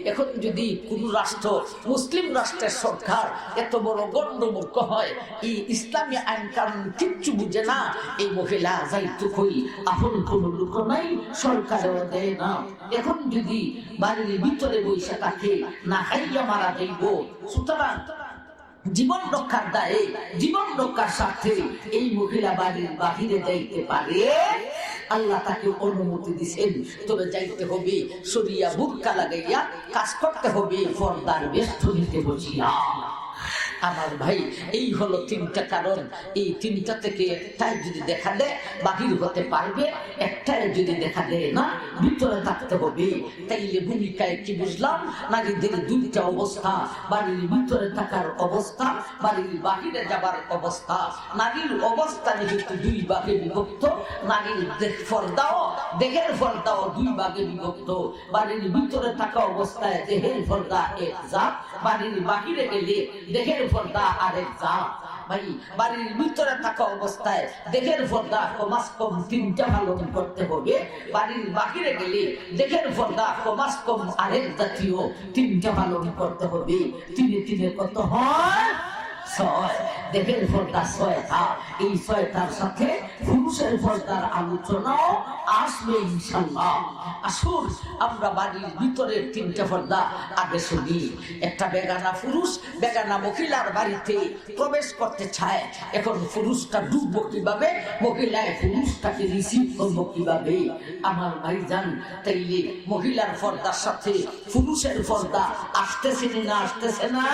এখন যদি কোন রাষ্ট্র, মুসলিম রাষ্ট্রের সরকার এত বড় গণ্ডমূর্খ হয়, এই ইসলামী আইন কানুন কিচ্ছু বুঝে না, এই মহিলা যাইতো কই, আপন কোন লোক নাই, সরকারও দেয় না। এখন যদি বাড়ির ভিতরে বসে থাকে, না খাইয়া মারা যাইব। সুতরাং জীবন রক্ষার দায়ে, জীবন রক্ষার স্বার্থে এই মহিলা বাড়ির বাহিরে যাইতে পারে। আল্লাহ তাকে অনুমতি দিচ্ছেন, তবে যাইতে হবে শরিয়া বুরকা লাগাইয়া, কাজ করতে হবে পর্দার বেষ্টনীতে বসিয়া। আমার ভাই এই হলো তিনটা কারণ। এই তিনটা থেকে একটাই যদি দেখা দেয় বাহির হতে পারবে, একটাই যদি দেখা দেয় না ভিতরে থাকতে হবে। তাইলে ভূমিকায় কি বুঝলাম? নারীদের দুইটা অবস্থা, বাড়ির ভিতরে থাকার অবস্থা, বাড়ির বাহিরে যাবার অবস্থা। নারীর অবস্থা যেহেতু দুই ভাগে বিভক্ত, নারীর পর্দাও দেহের পর্দাও দুই ভাগে বিভক্ত। বাড়ির ভিতরে থাকা অবস্থায় দেহের পর্দা এক জাত, বাড়ির বাহিরে গেলে দেহের পর্দা আরেক জাত। ভাই বাড়ির ভিতরে থাকা অবস্থায় দেহের পর্দা কমাস কম তিনটা পালন করতে হবে, বাড়ির বাহিরে গেলে দেহের পর্দা কমাস কম আরেক জাতীয় তিনটা পালন করতে হবে। তিনে তিনে কত হয়? ছয়। দেহের পর্দা ছয়টা, এই ছয়টার সাথে পুরুষের পর্দার আলোচনাও আসবে ইনশাআল্লাহ। আসুন আমরা বাড়ির ভিতরের তিনটা পর্দা আগে শুনি। একটা বেগানা পুরুষ বেগানা মহিলার বাড়িতে প্রবেশ করতে চায়, এখন পুরুষটা ডুববো কিভাবে, মহিলায় পুরুষটাকে রিসিভ করবো কিভাবে? আমার ভাইজান, তাইলে মহিলার পর্দার সাথে পুরুষের পর্দা আসতেছে না আসতেছে না?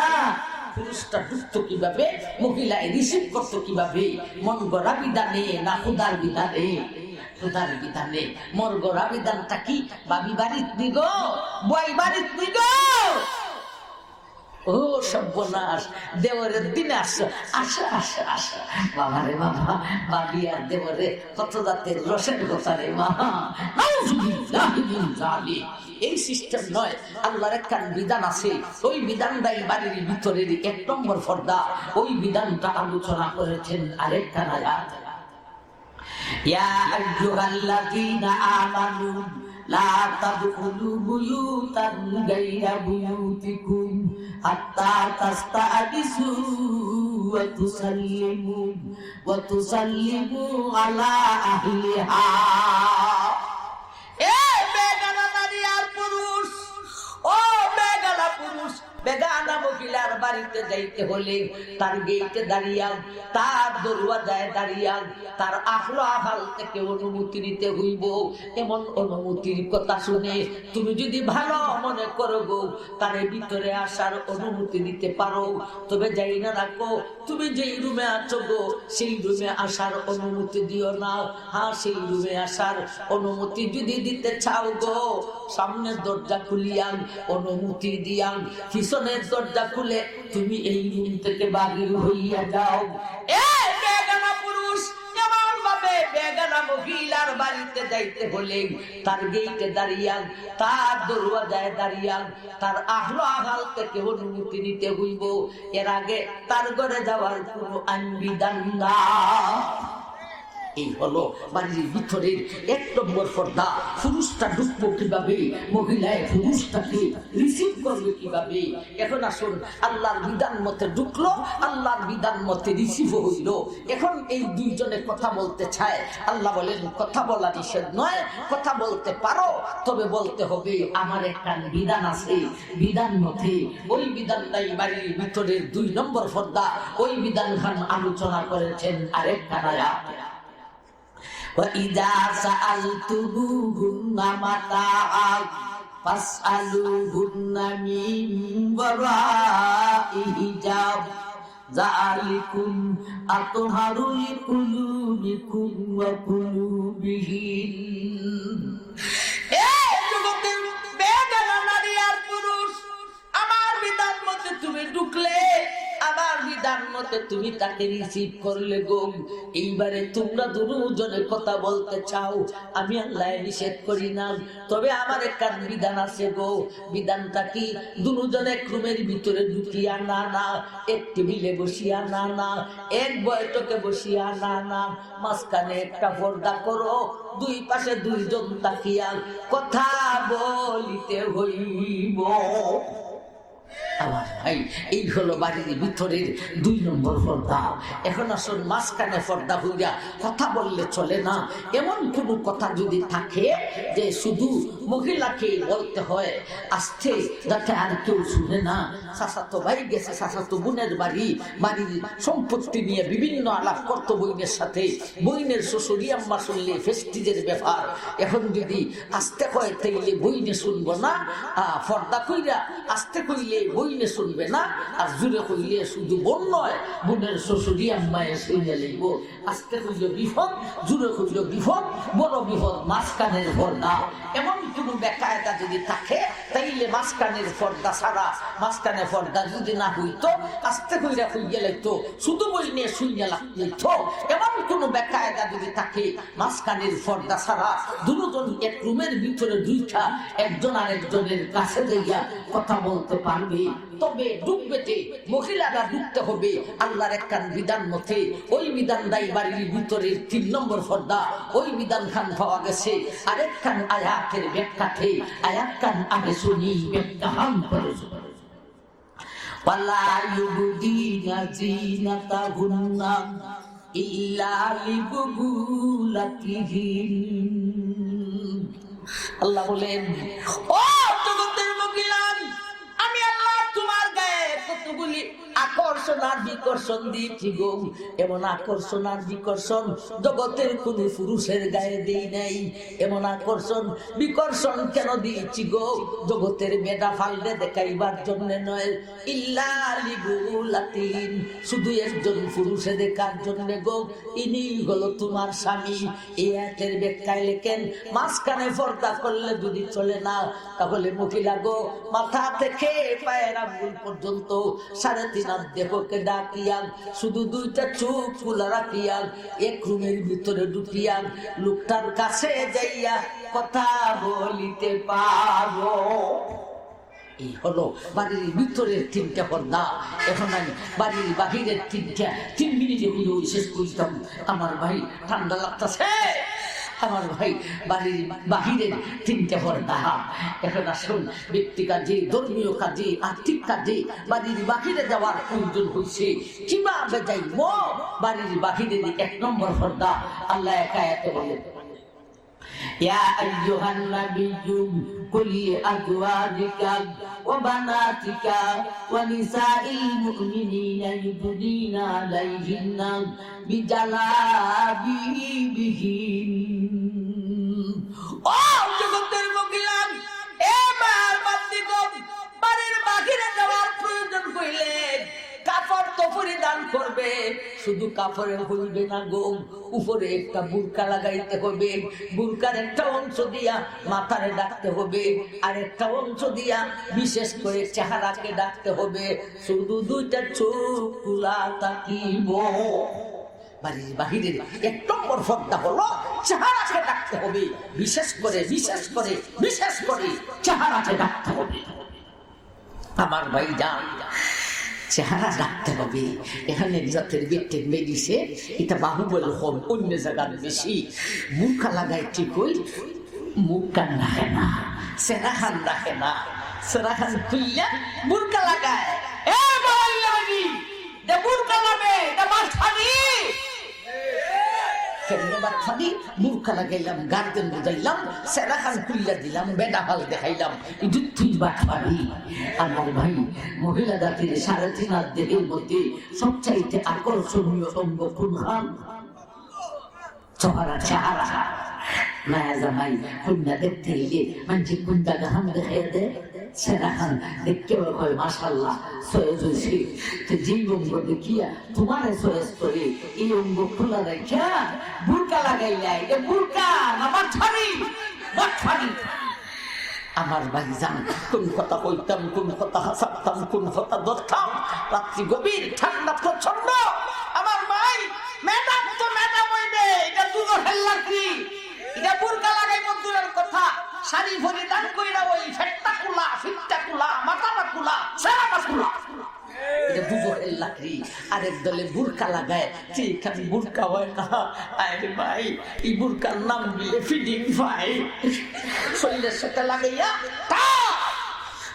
পুরুষটা ঢুকতো কিভাবে, মহিলায় রিসিভ করতো কিভাবে? মন গড়া বিধানে না খুদার বিধানে? খুদার বিধানে। মন গড়া বিধানটা কি? বাবি বাড়িত নিগ, বই বাড়িত নিগ। ও সর্বনাশ, দেওরের দিনে আসো, আসো আসো আসো। বাবা রে বাবা, বাবি আর দেওরে কত জাতের রসের কথা রে মা। এই সিস্টেম নয়, আল্লাহর একটা বিধান আছে, ওই বিধানটাই বাড়ির ভিতরের এক নম্বর পর্দা। ওই বিধানটা আলোচনা করেছেন আরেকটা আয়াত। ইয়া আইয়ুহাল্লাযীনা আমানু লা তাদখুলু বুয়ুতান গায়রা বুয়ুতিকুম হাত্তা তাস্তানিসু ওয়া তুসাল্লিমু আলা আহলিহা। এ বেগানা নারী আর পুরুষ, ও বেগানা পুরুষ বেগানা মহিলার বাড়িতে যাইতে হলে তার গেইটে দাঁড়িয়া, তার দরওয়াজায় দাঁড়িয়া তার আহলো আহাল থেকে অনুমতি নিতে হইব। এমন অনুমতির কথা শুনে তুমি যদি ভালো মনে করো গো তার ভিতরে আসার অনুমতি দিতে পারো, তবে যাই না রাখো তুমি যেই রুমে আছো গো সেই রুমে আসার অনুমতি দিও না। হ্যাঁ, সেই রুমে আসার অনুমতি যদি দিতে চাও গো, সামনের দরজা খুলিয়ান অনুমতি দিয়ান, পিছনের দরজা খুলে তুমি এই রুম থেকে বাহির হইয়া যাও। বেগানা পুরুষ এমন ভাবে বেগানা মহিলার বাড়িতে যাইতে হলে তার গেইটে দাঁড়িয়া, তার দরওয়াজায় দাঁড়িয়া তার আহলো আহাল থেকে অনুমতি নিতে হইব। এর আগে তার ঘরে যাওয়ার কোনো আইন বিধান না। এই হলো বাড়ির ভিতরের এক নম্বর পর্দা। পুরুষটা ঢুকবো কিভাবে, মহিলায় পুরুষটাকে রিসিভ করবে কিভাবে? এখন আসুন, আল্লাহর বিধান মতে ঢুকলো, আল্লাহর বিধান মতে রিসিভ হইল। এখন এই দুইজনে কথা বলতে চায়, আল্লাহ বলেন কথা বলা নিষেধ নয়, কথা বলতে পারো, তবে বলতে হবে আমার একটা বিধান আছে, বিধান মতে। ওই বিধানটাই বাড়ির ভিতরের দুই নম্বর পর্দা। ওই বিধান খান আলোচনা করেছেন আরেকটা আয়াত। وَإِذَا سَأَلْتُمُوهُنَّ مَتَاعًا فَاسْأَلُوهُنَّ مِنْ وَرَاءِ حِجَابٍ ذَلِكُمْ أَطْهَرُ لِقُلُوبِكُمْ وَقُلُوبِهِمْ। বেগানা নারী আর পুরুষ, আমার বিধান মতে তুমি ঢুকলে, আমার বিধান মতে তুমি তাকে রিসিভ করলে গো। এইবারে তোমরা দুজনে কথা বলতে চাও, আমি আল্লাহ নিষেধ করি না, তবে আমার একটা বিধান আছে গো। বিধানটা কি? দুজনে এক রুমের ভিতরে ঢুকিয়া না না, এক টেবিলে বসিয়া না না, এক বৈঠকে বসিয়া না না, মাঝখানে একটা পর্দা করো, দুই পাশে দুইজন তাকিয়া কথা বলিতে হইব। আমার ভাই, এই হলো বাড়ির ভিতরের দুই নম্বর পর্দা। এখন আসুন, মাঝখানে পর্দা হইয়া কথা বললে চলে না। এমন কোনো কথা যদি থাকে যে শুধু মহিলাকে বলতে হয় আস্তে, যাতে আর কেউ শুনে না। চাচাতো ভাই গেছে চাচাতো বোনের বাড়ি, বাড়ির সম্পত্তি নিয়ে বিভিন্ন আলাপ করতো বইনের সাথে, বইনের শ্বশুরি আম্মা শুনলে ফেস্টিজের ব্যাপার। এখন যদি আস্তে কয় তাইলে বইনে শুনবো না, পর্দা কইরা আস্তে কইলে বই কইলে শুনবে না, আর জুড়ে কইলে শুধু বোন নয়, বোনের শ্বশুরি আম্মায় শুনে লিখবো। আজকে কইল বিপদ, জুড়ে কইল বিপদ, বড় বিপদ, মাঝখানের পর্দা। এমন কোনো বেকায়দা যদি থাকে তাইলে মাঝখানের পর্দা ছাড়া, মাঝখানে পর্দা যদি না হইতো আস্তে কইরা কইয়া লাগতো, শুধু বই নিয়ে শুইয়া লাগতো। এমন কোনো বেকায়দা যদি থাকে মাঝখানের পর্দা ছাড়া দুজন এক রুমের ভিতরে দুইটা, একজন আরেকজনের কাছে যাইয়া কথা বলতে পারবে, তবে ডুববেতে মহিলারা ডুবতে হবে আল্লাহর একখান বিধান মতে। ওই বিধানটাই বাড়ির ভিতরের 3 নম্বর পর্দা, ওই বিধান খান পাওয়া গেছে। আরেকখান আয়াতের ব্যাখ্যাতে, আয়াত খান আগে শুনি, ব্যাখ্যা হাম করে ওয়ালা ইউবদিনা জিনাতাহুন্না ইল্লা লিবুলাতিহিন। আল্লাহ বলেন, ও জগতের মহিলান, আমি আল্লাহ তোমার গায়ে কতগুলি আকর্ষণ আর বিকর্ষণ দিয়েছি গো। এমন আকর্ষণ আর বিকর্ষণ জগতের কোন পুরুষের গায়ে দেই নাই। এমন আকর্ষণ বিকর্ষণ কেন দিয়েছি গো? জগতের মেধা ফাললে দেখাইবার জন্য নয়, ইল্লা লিবুলাতিন, শুধু একজন পুরুষে দেখার জন্য গো। ইনি হলো তোমার স্বামী। এই আয়াতের ব্যাখ্যায় লেখেন, মাঝখানে পর্দা করলে যদি চলে না, তাহলে মহিলা গো মাথা থেকে পায়ের আঙ্গুল পর্যন্ত 3.5 হাত দেহকে ডাকিয়া, শুধু 2টা চোখ খোলা রাখিয়া এক রুমের ভিতরে ঢুকিয়া লোকটার কাছে যাইয়া কথা বলিতে পারো। এই হলো বাড়ির ভিতরের 3টা পর্দা। এখন আমি বাড়ির বাহিরের 3 মিনিটে ভিডিও শেষ করতাম। আমার ভাই ঠান্ডা লাগতেছে, আমার ভাই বাড়ির বাহিরের 3টা পর্দা। এখন আসুন ব্যক্তি কাজে, ধর্মীয় কাজে, আর্থিক কাজে বাড়ির বাহিরে যাওয়ার প্রয়োজন হয়েছে। কিভাবে যাইব? বাড়ির বাহিরের 1 নম্বর পর্দা আল্লাহ একা এত বলেন, يا أيها النبي قل لأزواجك وبناتك ونساء المؤمنين يدنين عليهن بجلابيبهن। ও জগতের মহিলা, এবার বান্দিগণ, বাড়ির বাহিরে যাওয়ার প্রয়োজন হইলে কাপড় তো পরিধান করবে, শুধু কাপড়ে হইবে না গো, উপরে একটা বুরকা লাগাইতে হবে। বুরকার একটা অংশ দিয়া মাথারে ডাকতে হবে, আর একটা অংশ দিয়া বিশেষ করে চেহারাকে ডাকতে হবে। শুধু 2টা চোখ খোলা থাকিব। বাড়ির বাহিরের 1 নম্বর পর্দা হলো চেহারাকে ডাকতে হবে, বিশেষ করে চেহারাকে ডাকতে হবে। আমার ভাই যান, চেহারা ডাকতে হবে। এখানে জাতের ব্যক্তি মেডিসে এটা বাহুবল হল, অন্য জায়গার বেশি। মুখা লাগায় ঠিক হই, মুখ কান রাখে না, সেরা খান রাখে না, সেরা খান খুললে মুরকা লাগায়। এ বাঙালি দে মুরকা লাগে, দে মাছখানি কেমনবার খাবি? মুরকা লাগাইলাম, গার্ডেন বুঝাইলাম, সেরা খান খুললে দিলাম, বেটা হাল দেখাইলাম, এটা তুই বাট পাবি। আমার ভাই, মহিলা জাতির 3.5 হাত দেহের মধ্যে সবচাইতে আকর্ষণীয় অঙ্গ কোনখান? চেহারা। মায়া জামাই কন্যা দেখতে এলে মানুষ কোন জায়গা হাম দেখাই দেয়, সেরা খান দেখতে হয় মাশাআল্লাহ সয়েজ হয়েছে। তো যেই অঙ্গ দেখিয়া তোমার সয়েজ করে এই অঙ্গ খোলা দেখা বুরকা লাগাইলাই, এ বুরকা আমার ছাড়ি। আমার ভাই জান, কোন কথা কইতাম, কোন কথা হাসাতাম, কোন কথা ধরতাম। রাত্রি গভীর, ঠান্ডা প্রচন্ড। আমার ভাই ম্যাডাম তো ম্যাডাম হইবে, এটা দুটো হেল্লা কি, এটা বুরকা লাগাই মধ্যের কথা। শাড়ি পরিধান কইরা ওই ফেটটা কুলা, ফিটটা কুলা, মাথাটা কুলা, সারাটা কুলা, এটা দুটো হেল্লা কি। আরেক দলে বুরকা লাগায়, ঠিক আমি বুরকা হয় না। আরে ভাই, এই বুরকার নাম দিলে ফিডিং ভাই, শরীরের সাথে লাগাইয়া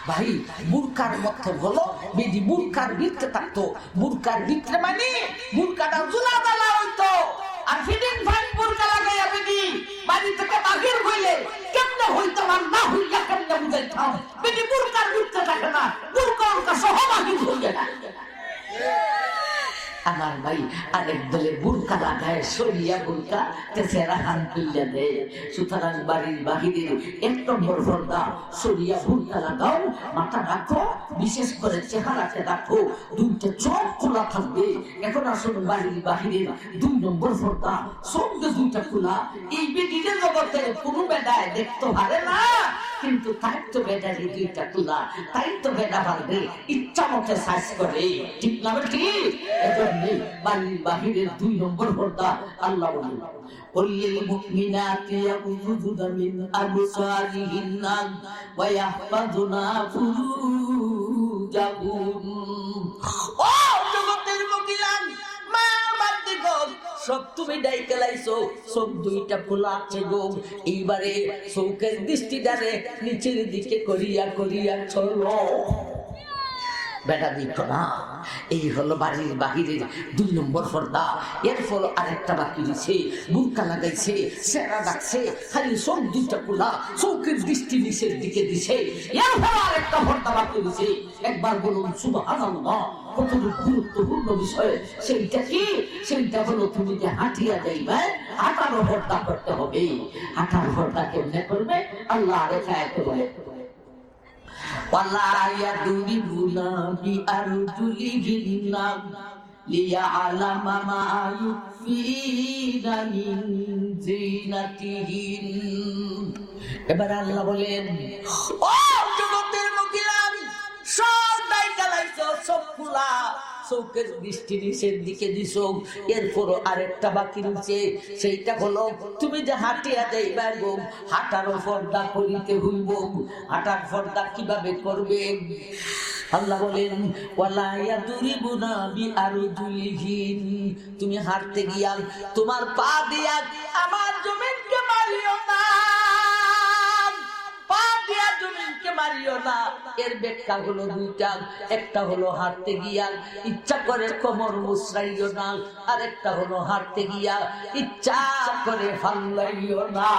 ভাই। বুরকার মধ্যে হলো বেদি বুরকার ভিতরে থাকতো, বুরকার ভিতরে মানে বুরকাটা জুলা দালা হইতো। আর ফিডিং ভাই বুরকা লাগাইয়া বেদি বাড়ি থেকে বাহির হইলে কেমনে হইতো আর না হইয়া কেমনে বুঝাইতাম? বেদি বুরকার ভিতরে থাকে না, বুরকা সহ বাহির হইয়া না। আমার ভাই আরেক দলে বুরকা লাগায় সরিয়া বুরকা তেসেরা হান তুলিয়া দেয়। সুতরাং বাড়ির বাহিরের 1 নম্বর পর্দা সরিয়া বুরকা লাগাও, মাথা রাখো, বিশেষ করে চেহারাকে রাখো, 2টা চোখ খোলা থাকবে। এখন আসুন বাড়ির বাহিরের 2 নম্বর পর্দা সঙ্গে 2টা খোলা। এই বেদিনের জগতে কোনো বেদায় দেখতে পারে না, কিন্তু তাই তো বেদারি 2টা খোলা, তাই তো বেদা পারবে ইচ্ছা মতো সাইজ করে, ঠিক না ঠিক? এজন্যে বাড়ির বাহিরের 2 নম্বর পর্দা আল্লাহ বলেন কুল্লিল মুমিনাতি ইয়াগুযুদু মিন আবসারিহিন্না ওয়া ইয়াহফাযুনা ফুরুজাহুম। ও জগতের মুমিনান মা বান্দি গো, সব তুমি ডাইকে লাইছো, সব 2টা খোলা আছে গো। এইবারে চোখের দৃষ্টিটারে নিচের দিকে করিয়া করিয়া চলো, বেটা দিত না। এই হলো বাড়ির বাহিরের 2 নম্বর পর্দা। এরপর আরেকটা বাকি দিছে, বুরকা লাগাইছে, সেরা ডাকছে, খালি সব 2টা খোলা, চোখের দৃষ্টি নিচের দিকে দিছে। এরপর আরেকটা পর্দা বাকি দিছে। একবার বলুন সুবহানাল্লাহ। কত গুরুত্বপূর্ণ বিষয় সেইটা কি? সেইটা হলো তুমি যে হাঁটিয়া যাইবে, হাঁটারও পর্দা করতে হবে। হাঁটার পর্দা কেমনে করবে? আল্লাহ রেখায় বলে ওয়ালা ইয়াদুরিবুনা বিআরজুলিহিন্না লিয়ালামা মা ইউফিনা মিন জিনাতিহিন। এবার আল্লাহ বলেন, ও জগতের মুখিলাম, সব দায়িত্ব লাইছো, সব খোলা, চোখের দৃষ্টি নিচের দিকে দিছো। এরপরও আরেকটা বাকি রয়েছে, সেইটা হলো তুমি যে হাঁটিয়া যাইবা গো, হাঁটারও পর্দা করিতে হইব। হাঁটার পর্দা কিভাবে করবে? আল্লাহ বলেন ওয়ালা ইয়াদুরিবুনা বিআরজুলিহিন, তুমি হাঁটতে গিয়া তোমার পা দিয়া আমার জমিনকে মারিও না, পা দিয়া জমিনকে মারিও না। এর ব্যাখ্যা হলো 2টা। একটা হলো হাঁটতে গিয়া ইচ্ছা করে কোমর মুছরাইও না, আর একটা হলো হাঁটতে গিয়া ইচ্ছা করে ফাল্লাইও না।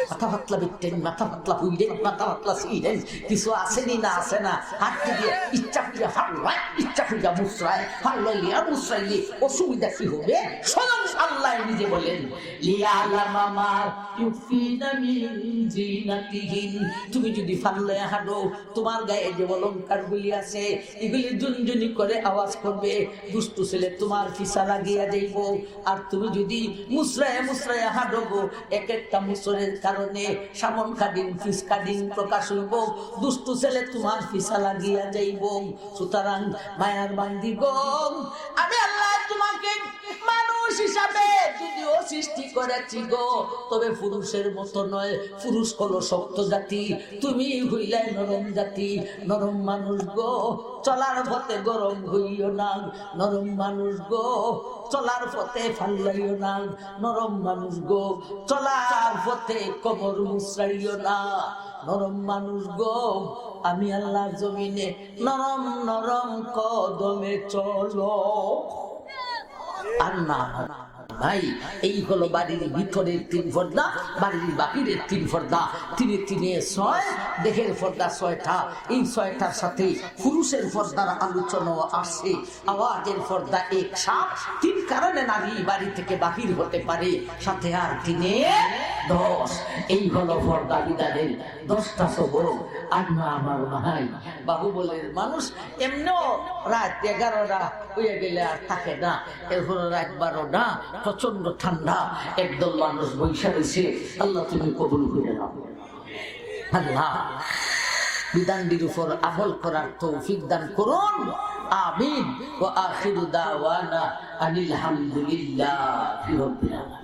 মাথা পাতলা বিটেন, মাথা পাতলা হুইলেন, মাথা পাতলা সিলেন, কিছু আসেনি না আসে না। হাঁটতে গিয়ে ইচ্ছা করে হাল্লায়, ইচ্ছা করে মুছরায়, হাল্লাইলে আর মুছরাইলে অসুবিধা কি হবে? স্বয়ং আল্লাহ নিজে বলেন লিয়ালামা মা ইউফিনা মিন জিনাতিহিন, তুমি যদি ফাল্লায় হাঁটো, তোমার গায়ে যে অলংকার গুলি আছে এগুলি জুনজুনি করে আওয়াজ করবে, দুষ্টু ছেলে তোমার ফিসা লাগিয়া যাইব। আর তুমি যদি মুছরায় মুছরায় হাঁটো গো, এক একটা মুছরের কারণে সামন কাদিন ফিস কাদিন প্রকাশ হইব, দুষ্টু ছেলে তোমার ফিসা লাগিয়া যাইব। সুতরাং মায়ার বান্দি গো, আমি আল্লাহ তোমাকে মানুষ হিসাবে যদিও সৃষ্টি করেছি গো, তবে পুরুষের মতো নয়। পুরুষ হলো শক্ত জাতি, তুমি হইলে নরম জাতি। নরম মানুষ গো, চলার পথে গরম হইও না। নরম মানুষ গো, চলার পথে ফাল্লাইও না। নরম মানুষ গো, চলার পথে কোমর মুছরাইও না। নরম মানুষ গো, আমি আল্লাহর জমিনে নরম নরম কদমে চলো। আর না ভাই, এই হলো বাড়ির ভিতরের 3 পর্দা, বাড়ির বাহিরের 3 পর্দা। 3 3 6, দেহের পর্দা 6টা। এই 6টার সাথে পুরুষের পর্দার আলোচনা আসে। আওয়াজের পর্দা 1-7। 3 কারণে নারী বাড়ি থেকে বাহির হতে পারে, সাথে আর 3 10। এই হলো পর্দা বিধানের 10টা সবর। আর না আমার ভাই, বাহুবলের মানুষ এমনিও রাত 11টা হয়ে গেলে আর থাকে না। এরপর রাত 12টা প্রচন্ড ঠান্ডা, একদল মানুষ বৈশা রয়েছে। আল্লাহ তুমি কবুল করে নাও। আল্লাহ বিধানটির উপর আমল করার তৌফিক দান করুন, আমিন। ওয়া আখিরু দাওয়ানা আনিল হামদুলিল্লাহি রাব্বিল আলামিন।